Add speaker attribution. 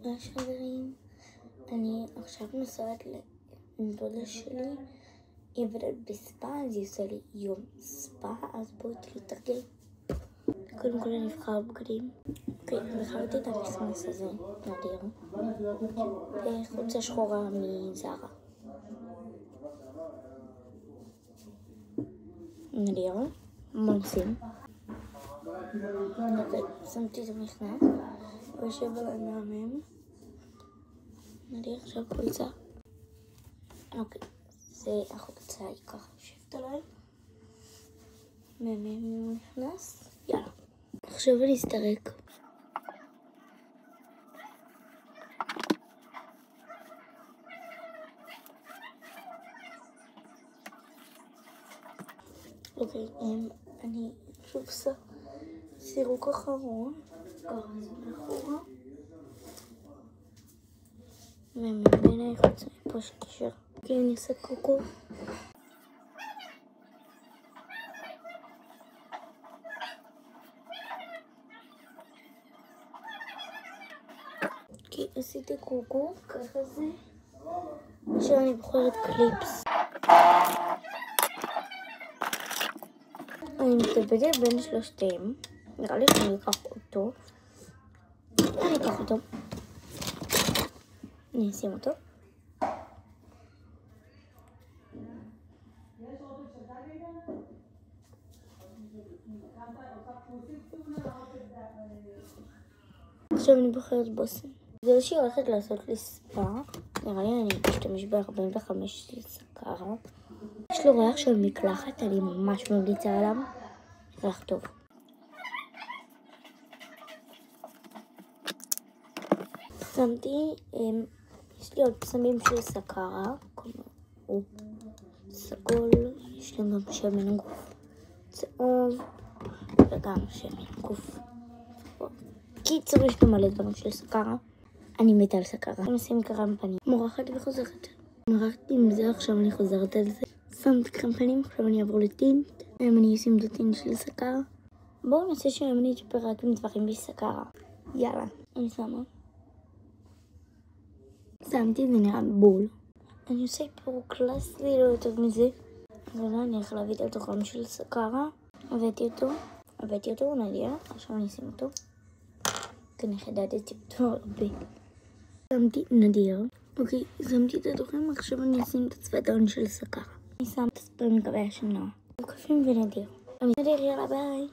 Speaker 1: ממש חברים, אני עכשיו נוסעת לדודה שלי, היא עובדת בספה, אז היא עושה לי יום ספה, אז בואי תתרגל. קודם כל אני אבחר בגדים. אוקיי, בחרתי את המכנס הזה, נדיר, וחולצה שחורה מזרה. נדיר, מונסים. אוקיי, שמתי את המכנס, ויושב על הנעמם. נדיר, עכשיו חולצה. אוקיי, זה החולצה היא ככה יושבת עליי. מהמם נכנס, יאללה. עכשיו אני אסתרק. אוקיי, אני שוב עושה סירוק אחרון, ככה זה מאחורה. ומבין חוץ מפה שקישר. אוקיי, אני אעשה קוקו. אוקיי, עשיתי קוקו, ככה זה. עכשיו אני בוחרת קליפס. אני מתלבטת בין שלושתים. נראה לי שאני אקח אותו. אני אקח אותו. אני אשים אותו. עכשיו אני בוחרת בושם. בגלל שהיא הולכת לעשות לי ספה, נראה לי אני אשתמש ב-45 של סקרה. יש לו ריח של מקלחת, אני ממש ממליצה עליו. ריח טוב. שמתי, יש לי עוד פסמים של סקרה, כמו סגול, יש לי גם שמן גוף צהוב, וגם שמן גוף. קיצור, יש לי מלא דברים של סקרה. אני מתה על סקרה. אני עושים קרם פנים. מורחת וחוזרת. מורחתי עם זה, עכשיו אני חוזרת על זה. שמתי קרם פנים, עכשיו אני אעבור לטינט. היום אני אשים את הטינט של סקרה. בואו נעשה שהיום אני אתשפר רק עם דברים בסקרה. יאללה, אני שמה. שמתי, זה נראה בול. אני עושה איפור קלאסי, לא יותר מזה. אבל אני הולך להביא את הדרום של סקרה. הבאתי אותו, נדיר. עכשיו אני אשים אותו. אני חידדתי אותו הרבה. שמתי נדיר. אוקיי, שמתי את הדרום, עכשיו אני אשים את הצוותון של סקרה. אני שמת את המקווה השנה. מוקפים ונדיר. נדיר, יאללה ביי.